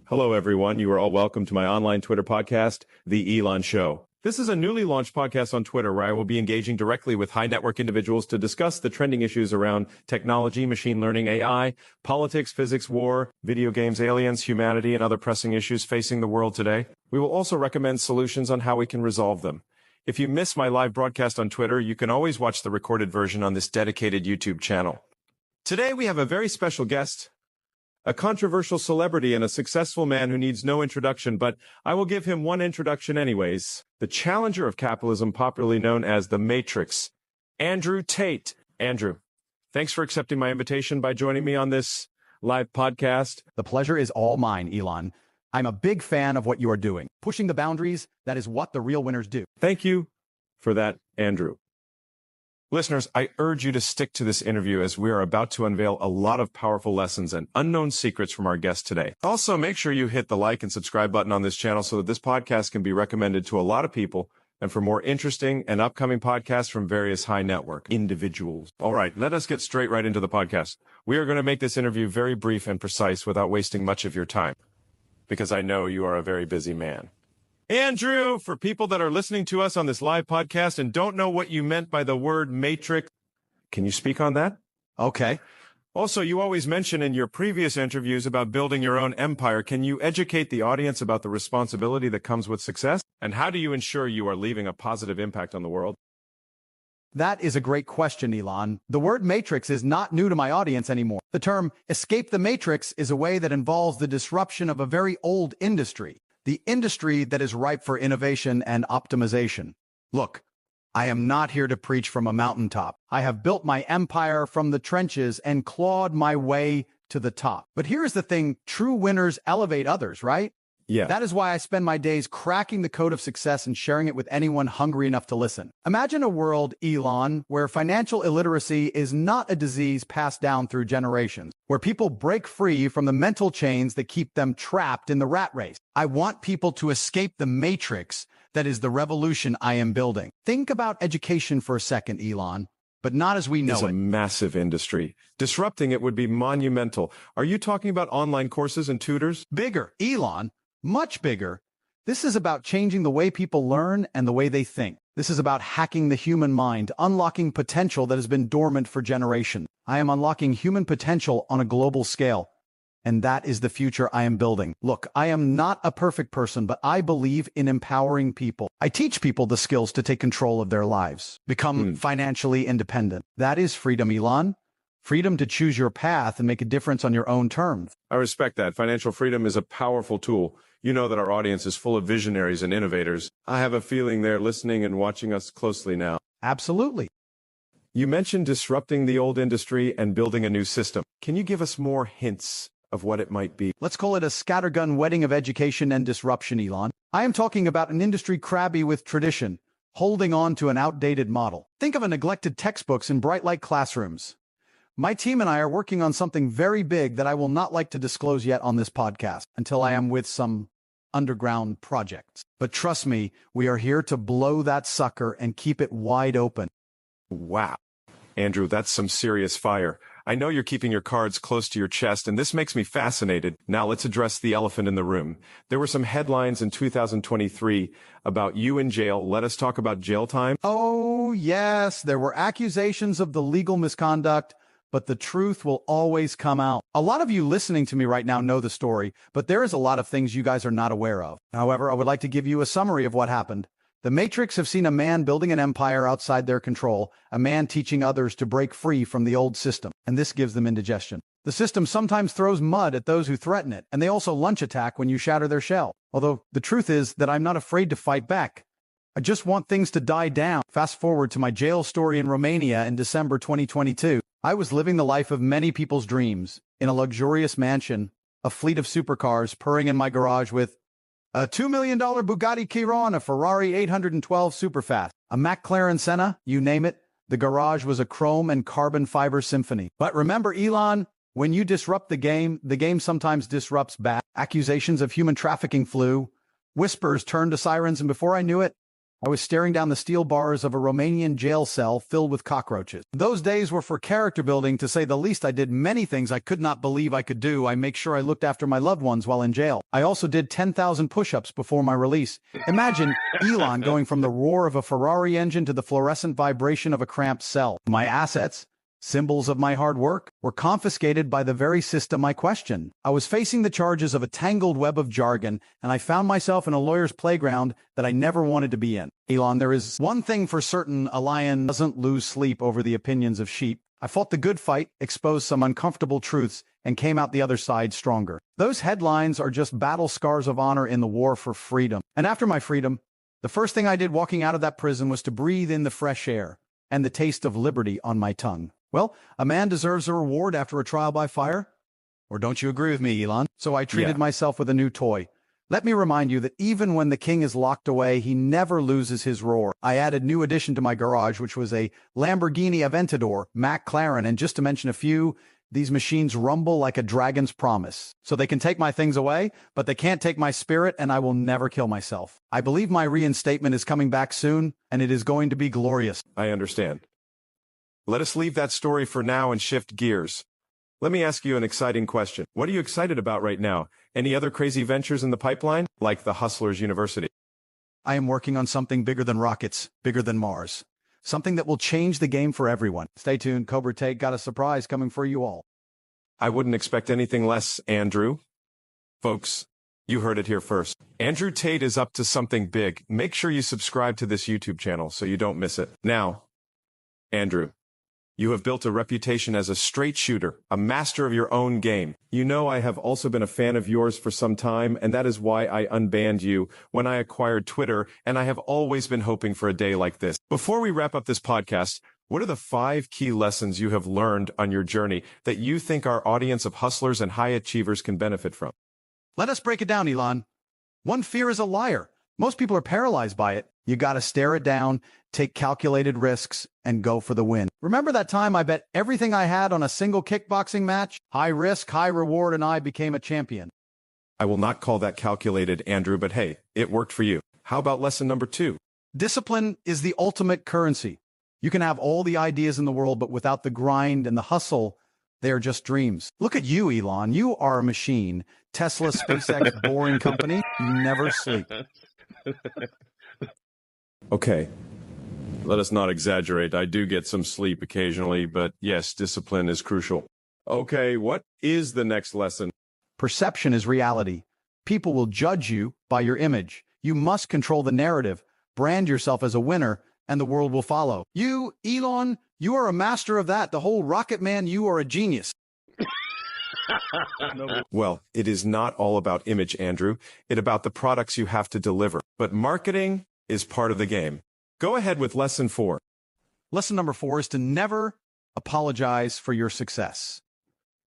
Hello, everyone. You are all welcome to my online Twitter podcast, The Elon Show. This is a newly launched podcast on Twitter where I will be engaging directly with high network individuals to discuss the trending issues around technology, machine learning, AI, politics, physics, war, video games, aliens, humanity, and other pressing issues facing the world today. We will also recommend solutions on how we can resolve them. If you miss my live broadcast on Twitter, you can always watch the recorded version on this dedicated YouTube channel. Today, we have a very special guest, a controversial celebrity and a successful man who needs no introduction, but I will give him one introduction anyways. The challenger of capitalism, popularly known as the Matrix, Andrew Tate. Andrew, thanks for accepting my invitation by joining me on this live podcast. The pleasure is all mine, Elon. I'm a big fan of what you are doing. Pushing the boundaries, that is what the real winners do. Thank you for that, Andrew. Listeners, I urge you to stick to this interview as we are about to unveil a lot of powerful lessons and unknown secrets from our guest today. Also, make sure you hit the like and subscribe button on this channel so that this podcast can be recommended to a lot of people and for more interesting and upcoming podcasts from various high network individuals. All right, let us get straight right into the podcast. We are going to make this interview very brief and precise without wasting much of your time, because I know you are a very busy man. Andrew, for people that are listening to us on this live podcast and don't know what you meant by the word matrix, can you speak on that? Okay. Also, you always mention in your previous interviews about building your own empire. Can you educate the audience about the responsibility that comes with success? And how do you ensure you are leaving a positive impact on the world? That is a great question, Elon. The word matrix is not new to my audience anymore. The term escape the matrix is a way that involves the disruption of a very old industry. The industry that is ripe for innovation and optimization. Look, I am not here to preach from a mountaintop. I have built my empire from the trenches and clawed my way to the top. But here's the thing, true winners elevate others, right? Yeah. That is why I spend my days cracking the code of success and sharing it with anyone hungry enough to listen. Imagine a world, Elon, where financial illiteracy is not a disease passed down through generations, where people break free from the mental chains that keep them trapped in the rat race. I want people to escape the matrix that is the revolution I am building. Think about education for a second, Elon, but not as we know it. It's a massive industry. Disrupting it would be monumental. Are you talking about online courses and tutors? Bigger, Elon. Much bigger. This is about changing the way people learn and the way they think. This is about hacking the human mind, unlocking potential that has been dormant for generations. I am unlocking human potential on a global scale, and that is the future I am building. Look, I am not a perfect person, but I believe in empowering people. I teach people the skills to take control of their lives, become financially independent. That is freedom, Elon. Freedom to choose your path and make a difference on your own terms. I respect that. Financial freedom is a powerful tool. You know that our audience is full of visionaries and innovators. I have a feeling they're listening and watching us closely now. Absolutely. You mentioned disrupting the old industry and building a new system. Can you give us more hints of what it might be? Let's call it a scattergun wedding of education and disruption, Elon. I am talking about an industry crabby with tradition, holding on to an outdated model. Think of a neglected textbooks in bright light classrooms. My team and I are working on something very big that I will not like to disclose yet on this podcast until I am with some underground projects. But trust me, we are here to blow that sucker and keep it wide open. Wow. Andrew, that's some serious fire. I know you're keeping your cards close to your chest, and this makes me fascinated. Now let's address the elephant in the room. There were some headlines in 2023 about you in jail. Let us talk about jail time. Oh, yes, there were accusations of the legal misconduct, but the truth will always come out. A lot of you listening to me right now know the story, but there is a lot of things you guys are not aware of. However, I would like to give you a summary of what happened. The Matrix have seen a man building an empire outside their control, a man teaching others to break free from the old system, and this gives them indigestion. The system sometimes throws mud at those who threaten it, and they also lunch attack when you shatter their shell. Although the truth is that I'm not afraid to fight back. I just want things to die down. Fast forward to my jail story in Romania in December 2022. I was living the life of many people's dreams, in a luxurious mansion, a fleet of supercars purring in my garage with a $2 million Bugatti Chiron, a Ferrari 812 Superfast, a McLaren Senna, you name it. The garage was a chrome and carbon fiber symphony. But remember, Elon, when you disrupt the game sometimes disrupts back. Accusations of human trafficking flew. Whispers turned to sirens, and before I knew it, I was staring down the steel bars of a Romanian jail cell filled with cockroaches. Those days were for character building, to say the least. I did many things I could not believe I could do. I make sure I looked after my loved ones while in jail. I also did 10,000 push-ups before my release. Imagine Elon going from the roar of a Ferrari engine to the fluorescent vibration of a cramped cell. My assets, symbols of my hard work, were confiscated by the very system I questioned. I was facing the charges of a tangled web of jargon, and I found myself in a lawyer's playground that I never wanted to be in. Elon, there is one thing for certain: a lion doesn't lose sleep over the opinions of sheep. I fought the good fight, exposed some uncomfortable truths, and came out the other side stronger. Those headlines are just battle scars of honor in the war for freedom. And after my freedom, the first thing I did walking out of that prison was to breathe in the fresh air and the taste of liberty on my tongue. Well, a man deserves a reward after a trial by fire. Or don't you agree with me, Elon? So I treated myself with a new toy. Let me remind you that even when the king is locked away, he never loses his roar. I added new addition to my garage, which was a Lamborghini Aventador, McLaren, and just to mention a few, these machines rumble like a dragon's promise. So they can take my things away, but they can't take my spirit, and I will never kill myself. I believe my reinstatement is coming back soon, and it is going to be glorious. I understand. Let us leave that story for now and shift gears. Let me ask you an exciting question. What are you excited about right now? Any other crazy ventures in the pipeline, like the Hustlers University? I am working on something bigger than rockets, bigger than Mars. Something that will change the game for everyone. Stay tuned, Cobra Tate got a surprise coming for you all. I wouldn't expect anything less, Andrew. Folks, you heard it here first. Andrew Tate is up to something big. Make sure you subscribe to this YouTube channel so you don't miss it. Now, Andrew, you have built a reputation as a straight shooter, a master of your own game. You know I have also been a fan of yours for some time, and that is why I unbanned you when I acquired Twitter, and I have always been hoping for a day like this. Before we wrap up this podcast, what are the 5 key lessons you have learned on your journey that you think our audience of hustlers and high achievers can benefit from? Let us break it down, Elon. 1, fear is a liar. Most people are paralyzed by it. You gotta stare it down, take calculated risks, and go for the win. Remember that time I bet everything I had on a single kickboxing match? High risk, high reward, and I became a champion. I will not call that calculated, Andrew, but hey, it worked for you. How about lesson number 2? Discipline is the ultimate currency. You can have all the ideas in the world, but without the grind and the hustle, they are just dreams. Look at you, Elon. You are a machine. Tesla, SpaceX, boring company. You never sleep. Okay. Let us not exaggerate. I do get some sleep occasionally, but yes, discipline is crucial. Okay, what is the next lesson? Perception is reality. People will judge you by your image. You must control the narrative, brand yourself as a winner, and the world will follow. You, Elon, you are a master of that. The whole rocket man, you are a genius. Well, it is not all about image, Andrew. It's about the products you have to deliver. But marketing is part of the game. Go ahead with lesson 4. Lesson number 4 is to never apologize for your success.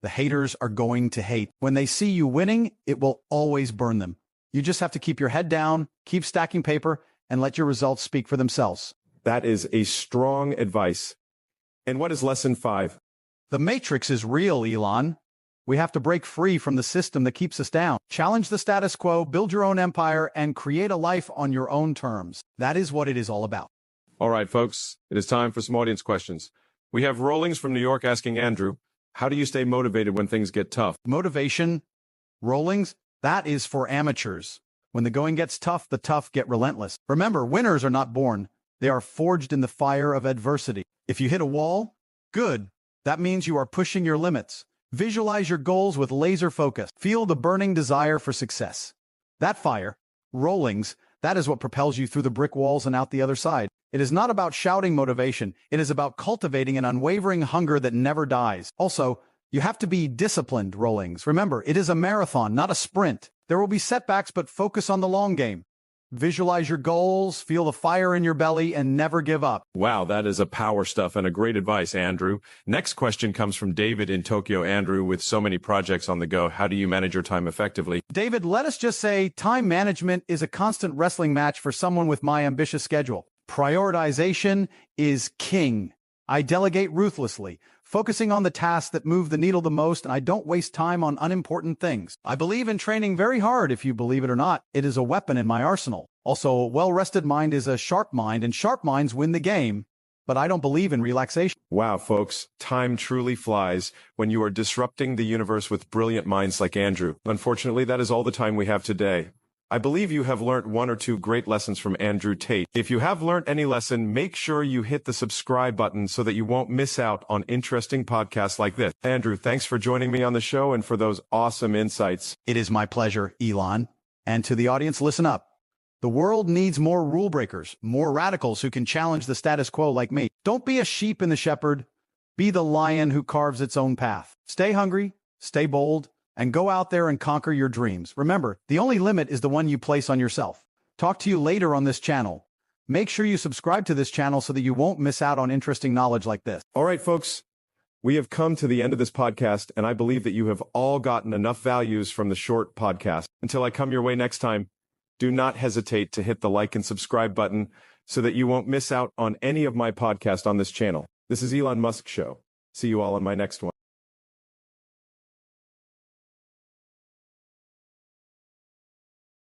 The haters are going to hate. When they see you winning, it will always burn them. You just have to keep your head down, keep stacking paper, and let your results speak for themselves. That is a strong advice. And what is lesson 5? The matrix is real, Elon. We have to break free from the system that keeps us down. Challenge the status quo, build your own empire, and create a life on your own terms. That is what it is all about. All right, folks, it is time for some audience questions. We have Rollings from New York asking Andrew, how do you stay motivated when things get tough? Motivation, Rollings, that is for amateurs. When the going gets tough, the tough get relentless. Remember, winners are not born. They are forged in the fire of adversity. If you hit a wall, good. That means you are pushing your limits. Visualize your goals with laser focus. Feel the burning desire for success. That fire, Rollings, that is what propels you through the brick walls and out the other side. It is not about shouting motivation. It is about cultivating an unwavering hunger that never dies. Also, you have to be disciplined, Rollings. Remember, it is a marathon, not a sprint. There will be setbacks, but focus on the long game. Visualize your goals, feel the fire in your belly, and never give up. Wow, that is a power stuff and a great advice, Andrew. Next question comes from David in Tokyo. Andrew, with so many projects on the go, how do you manage your time effectively? David, let us just say time management is a constant wrestling match for someone with my ambitious schedule. Prioritization is king. I delegate ruthlessly, focusing on the tasks that move the needle the most, and I don't waste time on unimportant things. I believe in training very hard, if you believe it or not. It is a weapon in my arsenal. Also, a well-rested mind is a sharp mind, and sharp minds win the game. But I don't believe in relaxation. Wow, folks, time truly flies when you are disrupting the universe with brilliant minds like Andrew. Unfortunately, that is all the time we have today. I believe you have learned one or two great lessons from Andrew Tate. If you have learned any lesson, make sure you hit the subscribe button so that you won't miss out on interesting podcasts like this. Andrew, thanks for joining me on the show and for those awesome insights. It is my pleasure, Elon. And to the audience, listen up. The world needs more rule breakers, more radicals who can challenge the status quo like me. Don't be a sheep in the shepherd. Be the lion who carves its own path. Stay hungry, stay bold, and go out there and conquer your dreams. Remember, the only limit is the one you place on yourself. Talk to you later on this channel. Make sure you subscribe to this channel so that you won't miss out on interesting knowledge like this. All right, folks, we have come to the end of this podcast, and I believe that you have all gotten enough values from the short podcast. Until I come your way next time, do not hesitate to hit the like and subscribe button so that you won't miss out on any of my podcasts on this channel. This is Elon Musk Show. See you all on my next one.